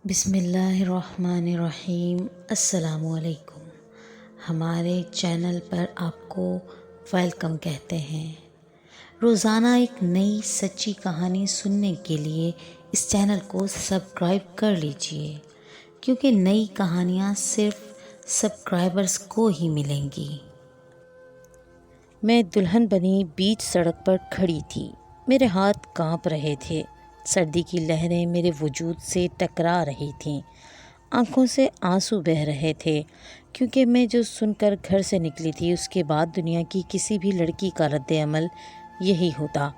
بسم اللہ الرحمن الرحیم۔ السلام علیکم۔ ہمارے چینل پر آپ کو ویلکم کہتے ہیں۔ روزانہ ایک نئی سچی کہانی سننے کے لیے اس چینل کو سبسکرائب کر لیجئے، کیونکہ نئی کہانیاں صرف سبسکرائبرز کو ہی ملیں گی۔ میں دلہن بنی بیچ سڑک پر کھڑی تھی۔ میرے ہاتھ کانپ رہے تھے، سردی کی لہریں میرے وجود سے ٹکرا رہی تھیں، آنکھوں سے آنسو بہہ رہے تھے، کیونکہ میں جو سن کر گھر سے نکلی تھی اس کے بعد دنیا کی کسی بھی لڑکی کا رد عمل یہی ہوتا۔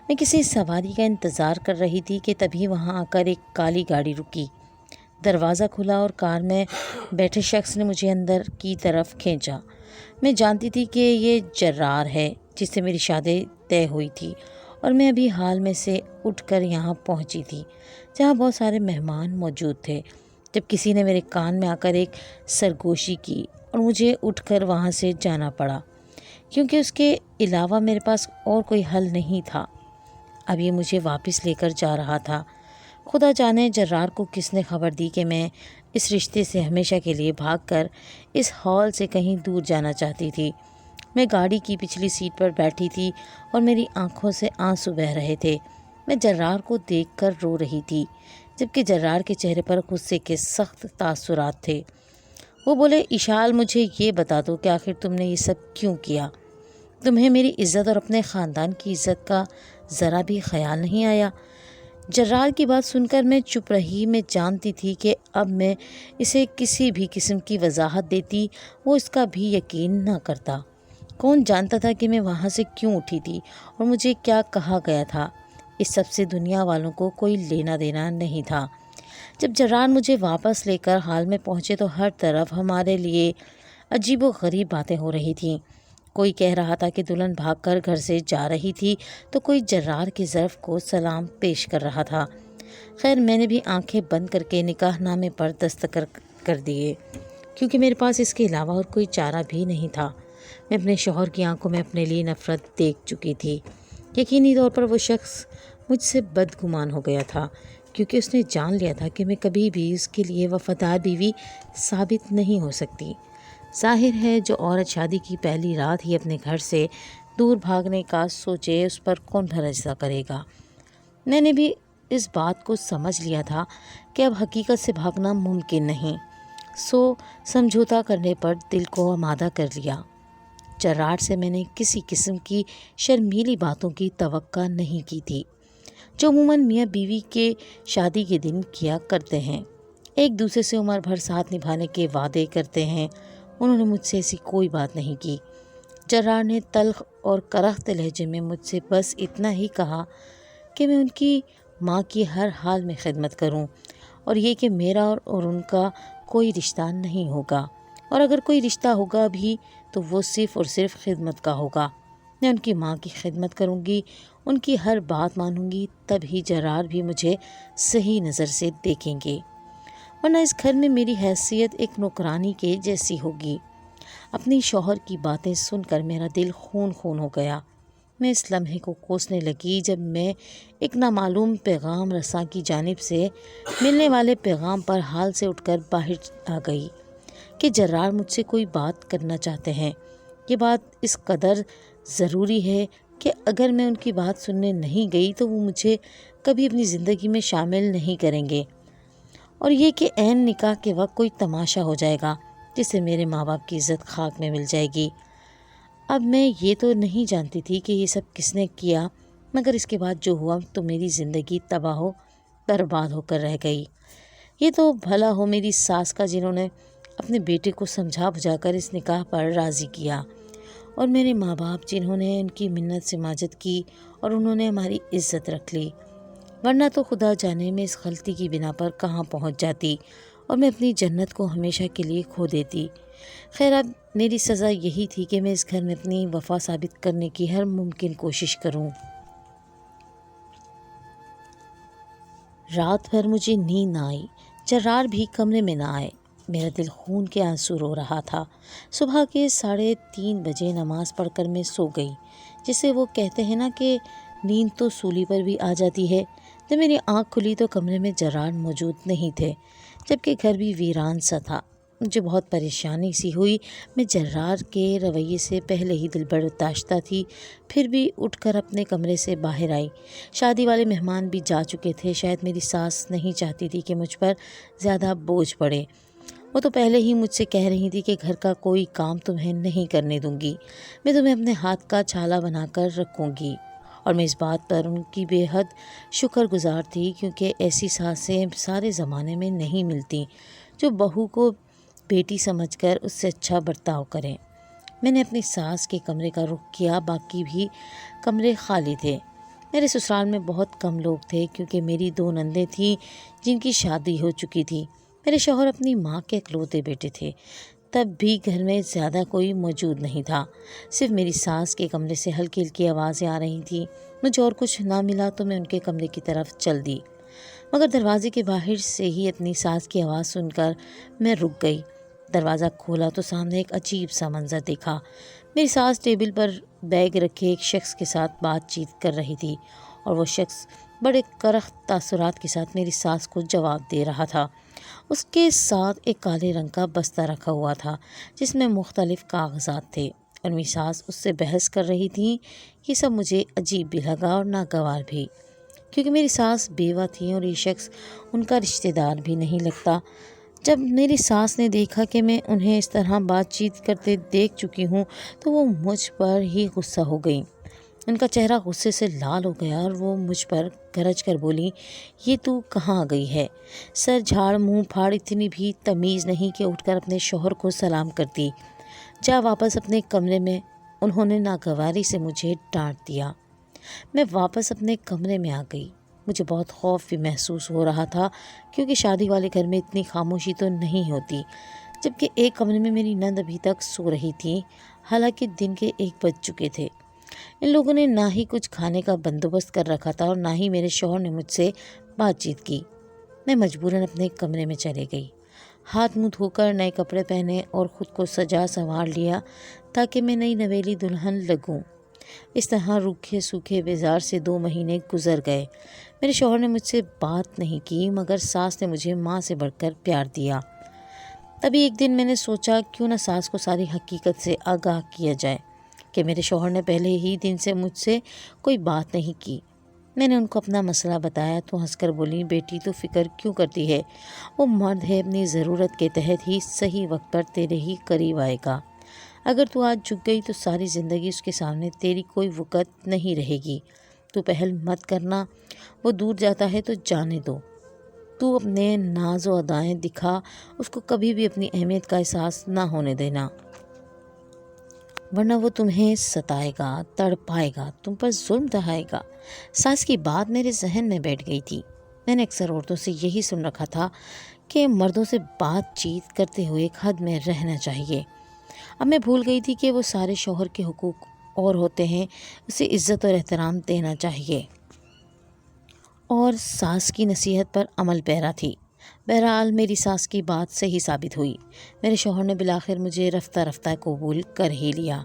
میں کسی سواری کا انتظار کر رہی تھی کہ تبھی وہاں آ کر ایک کالی گاڑی رکی۔ دروازہ کھلا اور کار میں بیٹھے شخص نے مجھے اندر کی طرف کھینچا۔ میں جانتی تھی کہ یہ جرار ہے جس سے میری شادی طے ہوئی تھی، اور میں ابھی حال میں سے اٹھ کر یہاں پہنچی تھی جہاں بہت سارے مہمان موجود تھے، جب کسی نے میرے کان میں آ کر ایک سرگوشی کی اور مجھے اٹھ کر وہاں سے جانا پڑا، کیونکہ اس کے علاوہ میرے پاس اور کوئی حل نہیں تھا۔ اب یہ مجھے واپس لے کر جا رہا تھا۔ خدا جانے جرار کو کس نے خبر دی کہ میں اس رشتے سے ہمیشہ کے لیے بھاگ کر اس ہال سے کہیں دور جانا چاہتی تھی۔ میں گاڑی کی پچھلی سیٹ پر بیٹھی تھی اور میری آنکھوں سے آنسو بہہ رہے تھے۔ میں جرار کو دیکھ کر رو رہی تھی، جبکہ جرار کے چہرے پر غصے کے سخت تاثرات تھے۔ وہ بولے، اشال، مجھے یہ بتا دو کہ آخر تم نے یہ سب کیوں کیا؟ تمہیں میری عزت اور اپنے خاندان کی عزت کا ذرا بھی خیال نہیں آیا؟ جرار کی بات سن کر میں چپ رہی۔ میں جانتی تھی کہ اب میں اسے کسی بھی قسم کی وضاحت دیتی وہ اس کا بھی یقین نہ کرتا۔ کون جانتا تھا کہ میں وہاں سے کیوں اٹھی تھی اور مجھے کیا کہا گیا تھا؟ اس سب سے دنیا والوں کو کوئی لینا دینا نہیں تھا۔ جب جرار مجھے واپس لے کر ہال میں پہنچے تو ہر طرف ہمارے لیے عجیب و غریب باتیں ہو رہی تھیں۔ کوئی کہہ رہا تھا کہ دلہن بھاگ کر گھر سے جا رہی تھی، تو کوئی جرار کے ظرف کو سلام پیش کر رہا تھا۔ خیر، میں نے بھی آنکھیں بند کر کے نکاح نامے پر دستخط کر دیے، کیونکہ میرے پاس اس کے علاوہ اور کوئی چارہ بھی نہیں تھا۔ میں اپنے شوہر کی آنکھوں میں اپنے لیے نفرت دیکھ چکی تھی۔ یقینی طور پر وہ شخص مجھ سے بدگمان ہو گیا تھا، کیونکہ اس نے جان لیا تھا کہ میں کبھی بھی اس کے لیے وفادار بیوی ثابت نہیں ہو سکتی۔ ظاہر ہے، جو عورت شادی کی پہلی رات ہی اپنے گھر سے دور بھاگنے کا سوچے، اس پر کون بھروسہ کرے گا؟ میں نے بھی اس بات کو سمجھ لیا تھا کہ اب حقیقت سے بھاگنا ممکن نہیں، سو سمجھوتا کرنے پر دل کو آمادہ کر لیا۔ جرار سے میں نے کسی قسم کی شرمیلی باتوں کی توقع نہیں کی تھی، جو عموماً میاں بیوی کے شادی کے دن کیا کرتے ہیں، ایک دوسرے سے عمر بھر ساتھ نبھانے کے وعدے کرتے ہیں۔ انہوں نے مجھ سے ایسی کوئی بات نہیں کی۔ جرار نے تلخ اور کرخت لہجے میں مجھ سے بس اتنا ہی کہا کہ میں ان کی ماں کی ہر حال میں خدمت کروں، اور یہ کہ میرا اور ان کا کوئی رشتہ نہیں ہوگا، اور اگر کوئی رشتہ ہوگا بھی تو وہ صرف اور صرف خدمت کا ہوگا۔ میں ان کی ماں کی خدمت کروں گی، ان کی ہر بات مانوں گی، تب ہی جرار بھی مجھے صحیح نظر سے دیکھیں گے، ورنہ اس گھر میں میری حیثیت ایک نوکرانی کے جیسی ہوگی۔ اپنی شوہر کی باتیں سن کر میرا دل خون خون ہو گیا۔ میں اس لمحے کو کوسنے لگی جب میں ایک نامعلوم پیغام رساں کی جانب سے ملنے والے پیغام پر حال سے اٹھ کر باہر آ گئی کہ جرار مجھ سے کوئی بات کرنا چاہتے ہیں۔ یہ بات اس قدر ضروری ہے کہ اگر میں ان کی بات سننے نہیں گئی تو وہ مجھے کبھی اپنی زندگی میں شامل نہیں کریں گے، اور یہ کہ عین نکاح کے وقت کوئی تماشا ہو جائے گا جس سے میرے ماں باپ کی عزت خاک میں مل جائے گی۔ اب میں یہ تو نہیں جانتی تھی کہ یہ سب کس نے کیا، مگر اس کے بعد جو ہوا تو میری زندگی تباہ و برباد ہو کر رہ گئی۔ یہ تو بھلا ہو میری ساس کا، جنہوں نے اپنے بیٹے کو سمجھا بجھا کر اس نکاح پر راضی کیا، اور میرے ماں باپ جنہوں نے ان کی منت سماجت کی اور انہوں نے ہماری عزت رکھ لی، ورنہ تو خدا جانے میں اس غلطی کی بنا پر کہاں پہنچ جاتی اور میں اپنی جنت کو ہمیشہ کے لیے کھو دیتی۔ خیر، اب میری سزا یہی تھی کہ میں اس گھر میں اپنی وفا ثابت کرنے کی ہر ممکن کوشش کروں۔ رات بھر مجھے نیند نہ آئی، جرار بھی کمرے میں نہ آئے۔ میرا دل خون کے آنسو رو رہا تھا۔ صبح کے 3:30 بجے نماز پڑھ کر میں سو گئی۔ جسے وہ کہتے ہیں نا کہ نیند تو سولی پر بھی آ جاتی ہے، جب میری آنکھ کھلی تو کمرے میں جرار موجود نہیں تھے، جبکہ گھر بھی ویران سا تھا۔ مجھے بہت پریشانی سی ہوئی۔ میں جرار کے رویے سے پہلے ہی دل بڑھ داشتہ تھی، پھر بھی اٹھ کر اپنے کمرے سے باہر آئی۔ شادی والے مہمان بھی جا چکے تھے۔ شاید میری ساس نہیں چاہتی تھی کہ مجھ پر زیادہ بوجھ پڑے۔ وہ تو پہلے ہی مجھ سے کہہ رہی تھی کہ گھر کا کوئی کام تمہیں نہیں کرنے دوں گی، میں تمہیں اپنے ہاتھ کا چھالا بنا کر رکھوں گی۔ اور میں اس بات پر ان کی بے حد شکر گزار تھی، کیونکہ ایسی ساسیں سارے زمانے میں نہیں ملتی جو بہو کو بیٹی سمجھ کر اس سے اچھا برتاؤ کریں۔ میں نے اپنی ساس کے کمرے کا رخ کیا۔ باقی بھی کمرے خالی تھے۔ میرے سسرال میں بہت کم لوگ تھے، کیونکہ میری 2 نندیں تھیں جن کی شادی ہو چکی تھی۔ میرے شوہر اپنی ماں کے اکلوتے بیٹے تھے۔ تب بھی گھر میں زیادہ کوئی موجود نہیں تھا، صرف میری ساس کے کمرے سے ہلکی ہلکی آوازیں آ رہی تھیں۔ مجھے اور کچھ نہ ملا تو میں ان کے کمرے کی طرف چل دی، مگر دروازے کے باہر سے ہی اپنی ساس کی آواز سن کر میں رک گئی۔ دروازہ کھولا تو سامنے ایک عجیب سا منظر دیکھا۔ میری ساس ٹیبل پر بیگ رکھے ایک شخص کے ساتھ بات چیت کر رہی تھی، اور وہ شخص بڑے کرخت تاثرات کے ساتھ میری ساس کو جواب دے رہا تھا۔ اس کے ساتھ ایک کالے رنگ کا بستہ رکھا ہوا تھا جس میں مختلف کاغذات تھے، اور میری ساس اس سے بحث کر رہی تھی۔ یہ سب مجھے عجیب بھی لگا اور ناگوار بھی، کیونکہ میری ساس بیوہ تھی اور یہ شخص ان کا رشتہ دار بھی نہیں لگتا۔ جب میری ساس نے دیکھا کہ میں انہیں اس طرح بات چیت کرتے دیکھ چکی ہوں تو وہ مجھ پر ہی غصہ ہو گئی۔ ان کا چہرہ غصے سے لال ہو گیا اور وہ مجھ پر گرج کر بولی، یہ تو کہاں گئی ہے؟ سر جھاڑ منہ پھاڑ اتنی بھی تمیز نہیں کہ اٹھ کر اپنے شوہر کو سلام کرتی؟ جا واپس اپنے کمرے میں۔ انہوں نے ناگواری سے مجھے ڈانٹ دیا۔ میں واپس اپنے کمرے میں آ گئی۔ مجھے بہت خوف بھی محسوس ہو رہا تھا، کیونکہ شادی والے گھر میں اتنی خاموشی تو نہیں ہوتی، جبکہ ایک کمرے میں میری نند ابھی تک سو رہی تھی، حالانکہ دن کے 1 بج چکے تھے۔ ان لوگوں نے نہ ہی کچھ کھانے کا بندوبست کر رکھا تھا اور نہ ہی میرے شوہر نے مجھ سے بات چیت کی۔ میں مجبوراً اپنے کمرے میں چلے گئی، ہاتھ منہ دھو کر نئے کپڑے پہنے اور خود کو سجا سنوار لیا تاکہ میں نئی نویلی دلہن لگوں۔ اس طرح روکھے سوکھے بازار سے 2 مہینے گزر گئے۔ میرے شوہر نے مجھ سے بات نہیں کی، مگر ساس نے مجھے ماں سے بڑھ کر پیار دیا۔ تبھی ایک دن میں نے سوچا کیوں نہ ساس کو ساری حقیقت سے آگاہ کیا جائے کہ میرے شوہر نے پہلے ہی دن سے مجھ سے کوئی بات نہیں کی۔ میں نے ان کو اپنا مسئلہ بتایا تو ہنس کر بولی، بیٹی تو فکر کیوں کرتی ہے؟ وہ مرد ہے، اپنی ضرورت کے تحت ہی صحیح وقت پر تیرے ہی قریب آئے گا۔ اگر تو آج جھک گئی تو ساری زندگی اس کے سامنے تیری کوئی وقت نہیں رہے گی۔ تو پہل مت کرنا، وہ دور جاتا ہے تو جانے دو۔ تو اپنے ناز و ادائیں دکھا، اس کو کبھی بھی اپنی اہمیت کا احساس نہ ہونے دینا، ورنہ وہ تمہیں ستائے گا، تڑپائے گا، تم پر ظلم ڈھائے گا۔ ساس کی بات میرے ذہن میں بیٹھ گئی تھی۔ میں نے اکثر عورتوں سے یہی سن رکھا تھا کہ مردوں سے بات چیت کرتے ہوئے ایک حد میں رہنا چاہیے۔ اب میں بھول گئی تھی کہ وہ سارے شوہر کے حقوق اور ہوتے ہیں، اسے عزت اور احترام دینا چاہیے، اور ساس کی نصیحت پر عمل پیرا تھی۔ بہرحال میری ساس کی بات صحیح ثابت ہوئی۔ میرے شوہر نے بالآخر مجھے رفتہ رفتہ قبول کر ہی لیا۔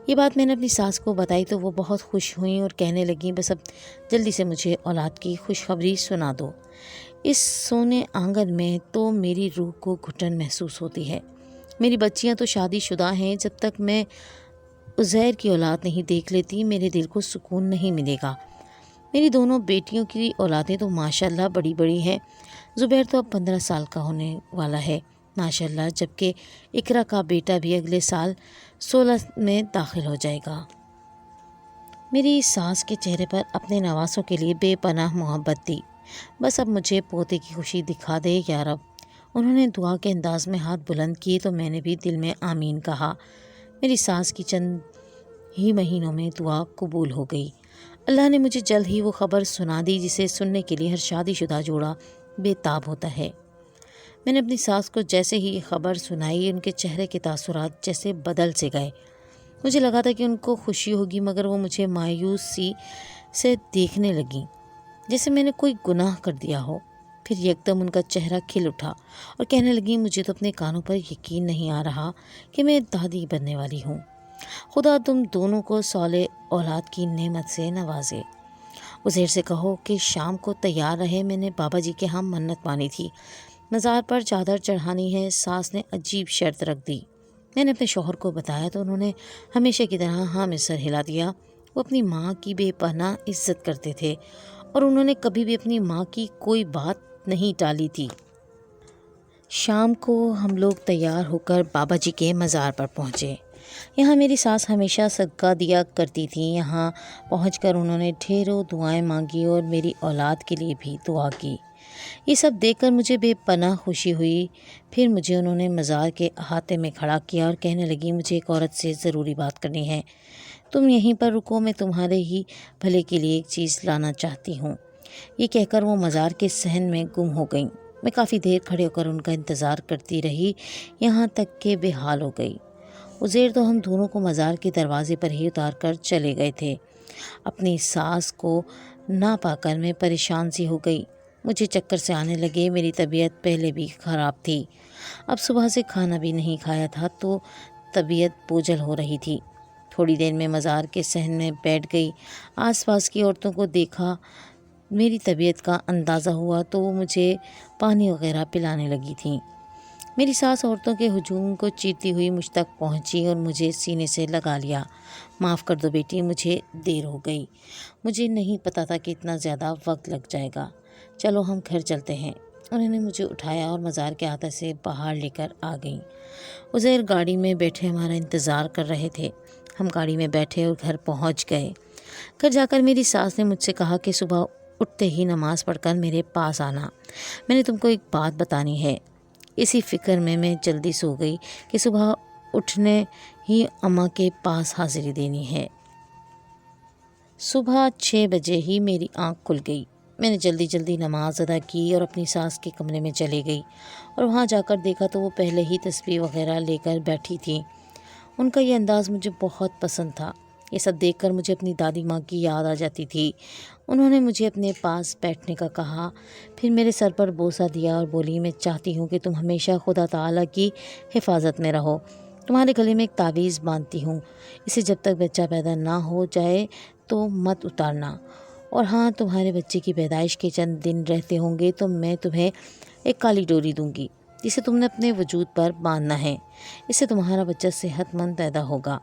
یہ بات میں نے اپنی ساس کو بتائی تو وہ بہت خوش ہوئیں اور کہنے لگیں، بس اب جلدی سے مجھے اولاد کی خوشخبری سنا دو۔ اس سونے آنگن میں تو میری روح کو گھٹن محسوس ہوتی ہے۔ میری بچیاں تو شادی شدہ ہیں، جب تک میں عزیر کی اولاد نہیں دیکھ لیتی میرے دل کو سکون نہیں ملے گا۔ میری دونوں بیٹیوں کی اولادیں تو ماشاءاللہ بڑی بڑی ہیں۔ زبیر تو اب 15 سال کا ہونے والا ہے ماشاءاللہ، جبکہ اقرا کا بیٹا بھی اگلے سال 16 میں داخل ہو جائے گا۔ میری ساس کے چہرے پر اپنے نواسوں کے لیے بے پناہ محبت تھی۔ بس اب مجھے پوتے کی خوشی دکھا دے یا رب۔ انہوں نے دعا کے انداز میں ہاتھ بلند کیے تو میں نے بھی دل میں آمین کہا۔ میری ساس کی چند ہی مہینوں میں دعا قبول ہو گئی۔ اللہ نے مجھے جلد ہی وہ خبر سنا دی جسے سننے کے لیے ہر شادی شدہ جوڑا بے تاب ہوتا ہے۔ میں نے اپنی ساس کو جیسے ہی یہ خبر سنائی، ان کے چہرے کے تاثرات جیسے بدل سے گئے۔ مجھے لگا تھا کہ ان کو خوشی ہوگی، مگر وہ مجھے مایوسی سے دیکھنے لگیں، جیسے میں نے کوئی گناہ کر دیا ہو۔ پھر یکدم ان کا چہرہ کھل اٹھا اور کہنے لگیں، مجھے تو اپنے کانوں پر یقین نہیں آ رہا کہ میں دادی بننے والی ہوں۔ خدا تم دونوں کو صالح اولاد کی نعمت سے نوازے۔ عزیر سے کہو کہ شام کو تیار رہے، میں نے بابا جی کے ہاں منت مانی تھی، مزار پر چادر چڑھانی ہے۔ ساس نے عجیب شرط رکھ دی۔ میں نے اپنے شوہر کو بتایا تو انہوں نے ہمیشہ کی طرح ہاں میں سر ہلا دیا۔ وہ اپنی ماں کی بے پناہ عزت کرتے تھے اور انہوں نے کبھی بھی اپنی ماں کی کوئی بات نہیں ٹالی تھی۔ شام کو ہم لوگ تیار ہو کر بابا جی کے مزار پر پہنچے۔ یہاں میری ساس ہمیشہ صدقہ دیا کرتی تھی۔ یہاں پہنچ کر انہوں نے ڈھیروں دعائیں مانگی اور میری اولاد کے لیے بھی دعا کی۔ یہ سب دیکھ کر مجھے بے پناہ خوشی ہوئی۔ پھر مجھے انہوں نے مزار کے احاطے میں کھڑا کیا اور کہنے لگی، مجھے ایک عورت سے ضروری بات کرنی ہے، تم یہیں پر رکو، میں تمہارے ہی بھلے کے لیے ایک چیز لانا چاہتی ہوں۔ یہ کہہ کر وہ مزار کے صحن میں گم ہو گئیں۔ میں کافی دیر کھڑے ہو کر ان کا انتظار کرتی رہی، یہاں تک کہ بے حال ہو گئی۔ عزیر تو ہم دونوں کو مزار کے دروازے پر ہی اتار کر چلے گئے تھے۔ اپنی ساس کو نہ پا کر میں پریشان سی ہو گئی۔ مجھے چکر سے آنے لگے۔ میری طبیعت پہلے بھی خراب تھی، اب صبح سے کھانا بھی نہیں کھایا تھا تو طبیعت بوجھل ہو رہی تھی۔ تھوڑی دیر میں مزار کے صحن میں بیٹھ گئی۔ آس پاس کی عورتوں کو دیکھا، میری طبیعت کا اندازہ ہوا تو وہ مجھے پانی وغیرہ پلانے لگی تھیں۔ میری ساس عورتوں کے ہجوم کو چیرتی ہوئی مجھ تک پہنچی اور مجھے سینے سے لگا لیا۔ معاف کر دو بیٹی، مجھے دیر ہو گئی، مجھے نہیں پتا تھا کہ اتنا زیادہ وقت لگ جائے گا، چلو ہم گھر چلتے ہیں۔ انہوں نے مجھے اٹھایا اور مزار کے احاطے سے باہر لے کر آ گئیں۔ عزیر گاڑی میں بیٹھے ہمارا انتظار کر رہے تھے۔ ہم گاڑی میں بیٹھے اور گھر پہنچ گئے۔ گھر جا کر میری ساس نے مجھ سے کہا کہ صبح اٹھتے ہی نماز پڑھ کر میرے پاس آنا، میں نے تم کو ایک بات بتانی ہے۔ اسی فکر میں جلدی سو گئی کہ صبح اٹھنے ہی اماں کے پاس حاضری دینی ہے۔ صبح 6 بجے ہی میری آنکھ کھل گئی۔ میں نے جلدی نماز ادا کی اور اپنی ساس کے کمرے میں چلی گئی اور وہاں جا کر دیکھا تو وہ پہلے ہی تسبیح وغیرہ لے کر بیٹھی تھیں۔ ان کا یہ انداز مجھے بہت پسند تھا۔ یہ سب دیکھ کر مجھے اپنی دادی ماں کی یاد آ جاتی تھی۔ انہوں نے مجھے اپنے پاس بیٹھنے کا کہا، پھر میرے سر پر بوسہ دیا اور بولی، میں چاہتی ہوں کہ تم ہمیشہ خدا تعالیٰ کی حفاظت میں رہو۔ تمہارے گلے میں ایک تعویذ باندھتی ہوں، اسے جب تک بچہ پیدا نہ ہو جائے تو مت اتارنا، اور ہاں تمہارے بچے کی پیدائش کے چند دن رہتے ہوں گے تو میں تمہیں ایک کالی ڈوری دوں گی جسے تم نے اپنے وجود پر باندھنا ہے، اس سے تمہارا بچہ صحت مند پیدا ہوگا۔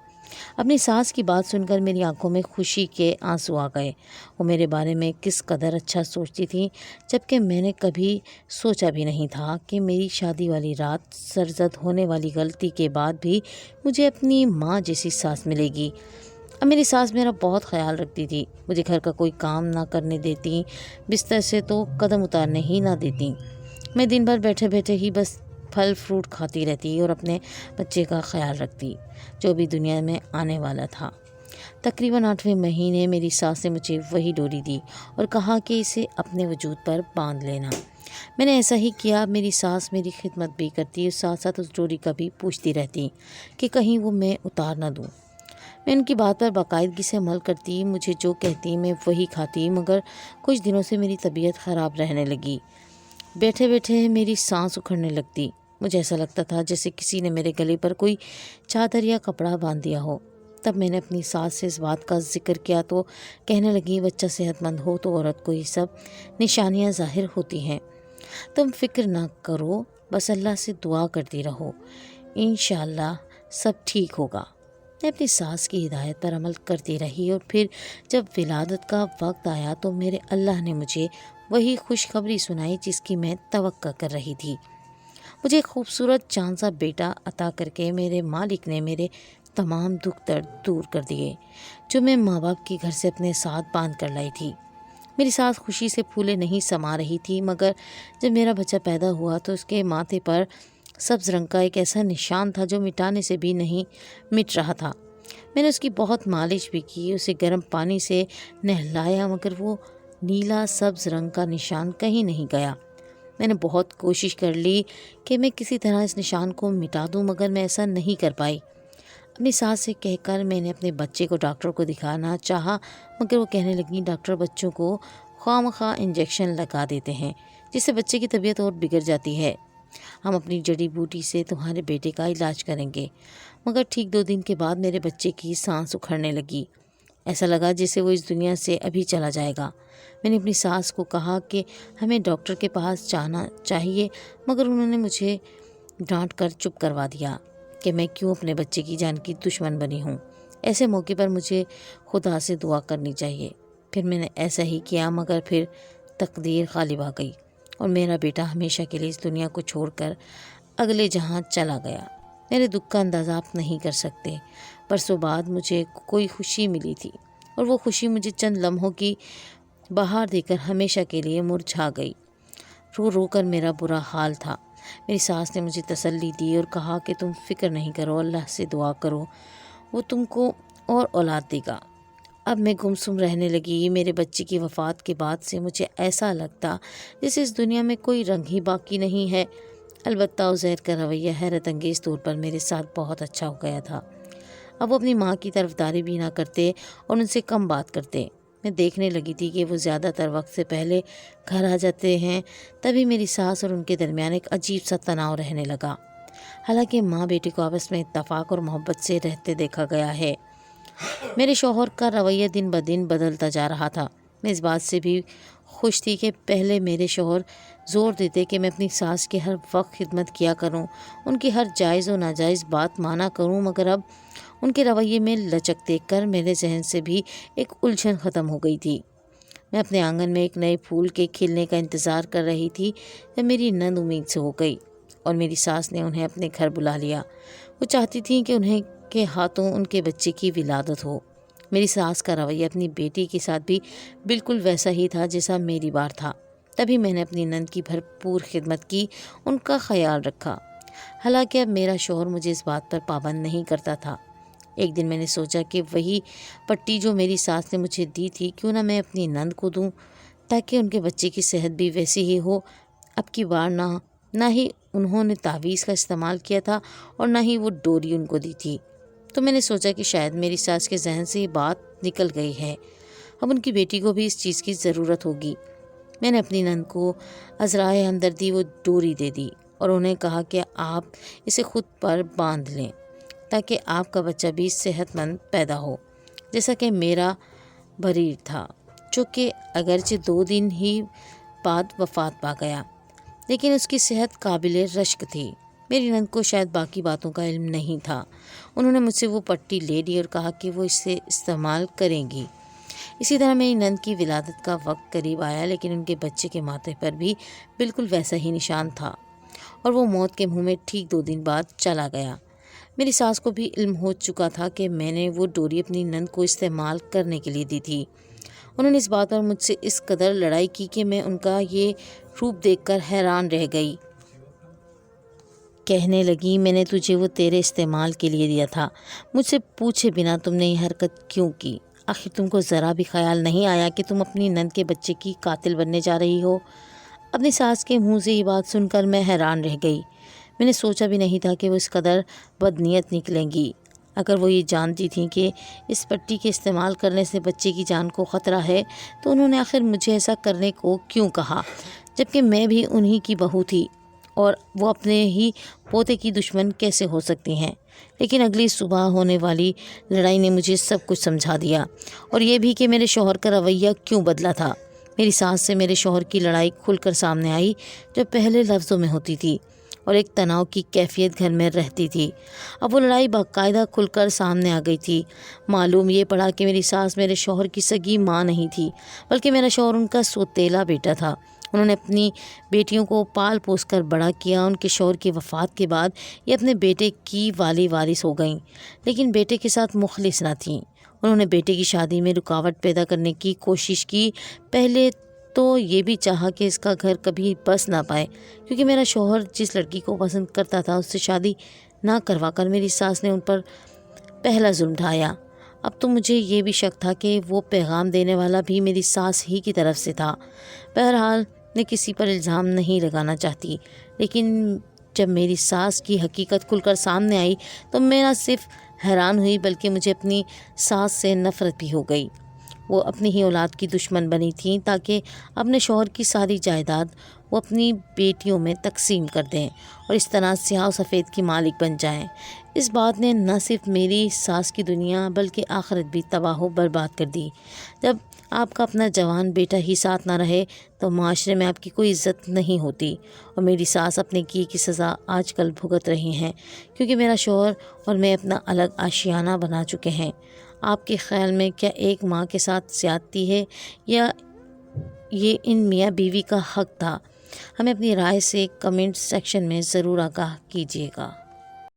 اپنی ساس کی بات سن کر میری آنکھوں میں خوشی کے آنسو آ گئے۔ وہ میرے بارے میں کس قدر اچھا سوچتی تھیں، جبکہ میں نے کبھی سوچا بھی نہیں تھا کہ میری شادی والی رات سرزد ہونے والی غلطی کے بعد بھی مجھے اپنی ماں جیسی ساس ملے گی۔ اب میری ساس میرا بہت خیال رکھتی تھی، مجھے گھر کا کوئی کام نہ کرنے دیتی، بستر سے تو قدم اتارنے ہی نہ دیتی۔ میں دن بھر بیٹھے بیٹھے ہی بس پھل فروٹ کھاتی رہتی اور اپنے بچے کا خیال رکھتی جو بھی دنیا میں آنے والا تھا۔ تقریباً 8ویں مہینے میری ساس نے مجھے وہی ڈوری دی اور کہا کہ اسے اپنے وجود پر باندھ لینا۔ میں نے ایسا ہی کیا۔ میری ساس میری خدمت بھی کرتی اور ساتھ ساتھ اس ڈوری کا بھی پوچھتی رہتی کہ کہیں وہ میں اتار نہ دوں۔ میں ان کی بات پر باقاعدگی سے عمل کرتی، مجھے جو کہتی میں وہی کھاتی، مگر کچھ دنوں سے میری طبیعت خراب رہنے لگی۔ بیٹھے بیٹھے میری سانس اکھڑنے لگتی، مجھے ایسا لگتا تھا جیسے کسی نے میرے گلے پر کوئی چادر یا کپڑا باندھ دیا ہو۔ تب میں نے اپنی ساس سے اس بات کا ذکر کیا تو کہنے لگی، بچہ صحت مند ہو تو عورت کو یہ سب نشانیاں ظاہر ہوتی ہیں، تم فکر نہ کرو، بس اللہ سے دعا کرتی رہو، انشاءاللہ سب ٹھیک ہوگا۔ میں اپنی ساس کی ہدایت پر عمل کرتی رہی اور پھر جب ولادت کا وقت آیا تو میرے اللہ نے مجھے وہی خوشخبری سنائی جس کی میں توقع کر رہی تھی۔ مجھے ایک خوبصورت چاند سا بیٹا عطا کر کے میرے مالک نے میرے تمام دکھ درد دور کر دیے جو میں ماں باپ کے گھر سے اپنے ساتھ باندھ کر لائی تھی۔ میری ساس خوشی سے پھولے نہیں سما رہی تھی، مگر جب میرا بچہ پیدا ہوا تو اس کے ماتھے پر سبز رنگ کا ایک ایسا نشان تھا جو مٹانے سے بھی نہیں مٹ رہا تھا۔ میں نے اس کی بہت مالش بھی کی، اسے گرم پانی سے نہلایا، مگر وہ نیلا سبز رنگ کا نشان کہیں نہیں گیا۔ میں نے بہت کوشش کر لی کہ میں کسی طرح اس نشان کو مٹا دوں، مگر میں ایسا نہیں کر پائی۔ اپنی ساس سے کہہ کر میں نے اپنے بچے کو ڈاکٹر کو دکھانا چاہا، مگر وہ کہنے لگی، ڈاکٹر بچوں کو خواہ مخواہ انجیکشن لگا دیتے ہیں جس سے بچے کی طبیعت اور بگڑ جاتی ہے، ہم اپنی جڑی بوٹی سے تمہارے بیٹے کا علاج کریں گے۔ مگر ٹھیک 2 دن کے بعد میرے بچے کی سانس اکھڑنے لگی ایسا لگا جیسے وہ اس دنیا سے ابھی چلا جائے گا۔ میں نے اپنی ساس کو کہا کہ ہمیں ڈاکٹر کے پاس جانا چاہیے، مگر انہوں نے مجھے ڈانٹ کر چپ کروا دیا کہ میں کیوں اپنے بچے کی جان کی دشمن بنی ہوں۔ ایسے موقع پر مجھے خدا سے دعا کرنی چاہیے۔ پھر میں نے ایسا ہی کیا، مگر پھر تقدیر غالب آ گئی اور میرا بیٹا ہمیشہ کے لیے اس دنیا کو چھوڑ کر اگلے جہاں چلا گیا۔ میرے دکھ کا اندازہ آپ نہیں کر سکتے۔ برسوں بعد مجھے کوئی خوشی ملی تھی اور وہ خوشی مجھے چند لمحوں کی بہار دے کر ہمیشہ کے لیے مرجھا گئی۔ رو رو کر میرا برا حال تھا۔ میری ساس نے مجھے تسلی دی اور کہا کہ تم فکر نہیں کرو، اللہ سے دعا کرو، وہ تم کو اور اولاد دے گا۔ اب میں گمسم رہنے لگی۔ میرے بچے کی وفات کے بعد سے مجھے ایسا لگتا جیسے اس دنیا میں کوئی رنگ ہی باقی نہیں ہے۔ البتہ عزیر کا رویہ حیرت انگیز طور پر میرے ساتھ بہت اچھا ہو گیا تھا۔ اب وہ اپنی ماں کی طرفداری بھی نہ کرتے اور ان سے کم بات کرتے۔ میں دیکھنے لگی تھی کہ وہ زیادہ تر وقت سے پہلے گھر آ جاتے ہیں۔ تبھی میری ساس اور ان کے درمیان ایک عجیب سا تناؤ رہنے لگا۔ حالانکہ ماں بیٹی کو آپس میں اتفاق اور محبت سے رہتے دیکھا گیا ہے، میرے شوہر کا رویہ دن بدن بدلتا جا رہا تھا۔ میں اس بات سے بھی خوش تھی کہ پہلے میرے شوہر زور دیتے کہ میں اپنی ساس کی ہر وقت خدمت کیا کروں، ان کی ہر جائز و ناجائز بات مانا کروں، مگر اب ان کے رویے میں لچک دیکھ کر میرے ذہن سے بھی ایک الجھن ختم ہو گئی تھی۔ میں اپنے آنگن میں ایک نئے پھول کے کھلنے کا انتظار کر رہی تھی جب میری نند امید سے ہو گئی اور میری ساس نے انہیں اپنے گھر بلا لیا۔ وہ چاہتی تھیں کہ انہیں کے ہاتھوں ان کے بچے کی ولادت ہو۔ میری ساس کا رویہ اپنی بیٹی کے ساتھ بھی بالکل ویسا ہی تھا جیسا میری بار تھا۔ تبھی میں نے اپنی نند کی بھرپور خدمت کی، ان کا خیال رکھا۔ حالانکہ اب میرا شوہر مجھے اس بات پر پابند نہیں کرتا تھا۔ ایک دن میں نے سوچا کہ وہی پٹی جو میری ساس نے مجھے دی تھی کیوں نہ میں اپنی نند کو دوں، تاکہ ان کے بچے کی صحت بھی ویسی ہی ہو۔ اب کی بار نہ ہی انہوں نے تعویذ کا استعمال کیا تھا اور نہ ہی وہ ڈوری ان کو دی تھی، تو میں نے سوچا کہ شاید میری ساس کے ذہن سے یہ بات نکل گئی ہے، اب ان کی بیٹی کو بھی اس چیز کی ضرورت ہوگی۔ میں نے اپنی نند کو عذرائے ہمدردی وہ ڈوری دے دی اور انہیں کہا کہ آپ اسے خود پر باندھ لیں تاکہ آپ کا بچہ بھی صحت مند پیدا ہو، جیسا کہ میرا بریر تھا، جو کہ اگرچہ 2 دن ہی بعد وفات پا گیا، لیکن اس کی صحت قابل رشک تھی۔ میری نند کو شاید باقی باتوں کا علم نہیں تھا۔ انہوں نے مجھ سے وہ پٹی لے لی اور کہا کہ وہ اسے استعمال کریں گی۔ اسی طرح میری نند کی ولادت کا وقت قریب آیا، لیکن ان کے بچے کے ماتھے پر بھی بالکل ویسا ہی نشان تھا اور وہ موت کے منہ میں ٹھیک 2 دن بعد چلا گیا۔ میری ساس کو بھی علم ہو چکا تھا کہ میں نے وہ ڈوری اپنی نند کو استعمال کرنے کے لیے دی تھی۔ انہوں نے اس بات پر مجھ سے اس قدر لڑائی کی کہ میں ان کا یہ روپ دیکھ کر حیران رہ گئی۔ کہنے لگی، میں نے تجھے وہ تیرے استعمال کے لیے دیا تھا، مجھ سے پوچھے بنا تم نے یہ حرکت کیوں کی؟ آخر تم کو ذرا بھی خیال نہیں آیا کہ تم اپنی نند کے بچے کی قاتل بننے جا رہی ہو؟ اپنی ساس کے منہ سے یہ بات سن کر میں حیران رہ گئی۔ میں نے سوچا بھی نہیں تھا کہ وہ اس قدر بدنیت نکلیں گی۔ اگر وہ یہ جانتی تھیں کہ اس پٹی کے استعمال کرنے سے بچے کی جان کو خطرہ ہے تو انہوں نے آخر مجھے ایسا کرنے کو کیوں کہا، جبکہ میں بھی انہی کی بہو تھی اور وہ اپنے ہی پوتے کی دشمن کیسے ہو سکتی ہیں؟ لیکن اگلی صبح ہونے والی لڑائی نے مجھے سب کچھ سمجھا دیا، اور یہ بھی کہ میرے شوہر کا رویہ کیوں بدلا تھا۔ میری ساس سے میرے شوہر کی لڑائی کھل کر سامنے آئی جو پہلے لفظوں میں ہوتی تھی اور ایک تناؤ کی کیفیت گھر میں رہتی تھی۔ اب وہ لڑائی باقاعدہ کھل کر سامنے آ گئی تھی۔ معلوم یہ پڑا کہ میری ساس میرے شوہر کی سگی ماں نہیں تھی، بلکہ میرا شوہر ان کا سوتیلا بیٹا تھا۔ انہوں نے اپنی بیٹیوں کو پال پوس کر بڑا کیا۔ ان کے شوہر کی وفات کے بعد یہ اپنے بیٹے کی والی وارث ہو گئیں، لیکن بیٹے کے ساتھ مخلص نہ تھیں۔ انہوں نے بیٹے کی شادی میں رکاوٹ پیدا کرنے کی کوشش کی۔ پہلے تو یہ بھی چاہا کہ اس کا گھر کبھی بس نہ پائے، کیونکہ میرا شوہر جس لڑکی کو پسند کرتا تھا اس سے شادی نہ کروا کر میری ساس نے ان پر پہلا ظلم ڈھایا۔ اب تو مجھے یہ بھی شک تھا کہ وہ پیغام دینے والا بھی میری ساس ہی کی طرف سے تھا۔ بہرحال میں کسی پر الزام نہیں لگانا چاہتی، لیکن جب میری ساس کی حقیقت کھل کر سامنے آئی تو میں نہ صرف حیران ہوئی بلکہ مجھے اپنی ساس سے نفرت بھی ہو گئی۔ وہ اپنی ہی اولاد کی دشمن بنی تھیں تاکہ اپنے شوہر کی ساری جائیداد وہ اپنی بیٹیوں میں تقسیم کر دیں اور اس طرح سیاہ و سفید کی مالک بن جائیں۔ اس بات نے نہ صرف میری ساس کی دنیا بلکہ آخرت بھی تباہ و برباد کر دی۔ جب آپ کا اپنا جوان بیٹا ہی ساتھ نہ رہے تو معاشرے میں آپ کی کوئی عزت نہیں ہوتی، اور میری ساس اپنے کیے کی سزا آج کل بھگت رہی ہیں کیونکہ میرا شوہر اور میں اپنا الگ آشیانہ بنا چکے ہیں۔ آپ کے خیال میں کیا ایک ماں کے ساتھ زیادتی ہے یا یہ ان میاں بیوی کا حق تھا؟ ہمیں اپنی رائے سے کمنٹ سیکشن میں ضرور آگاہ کیجیے گا۔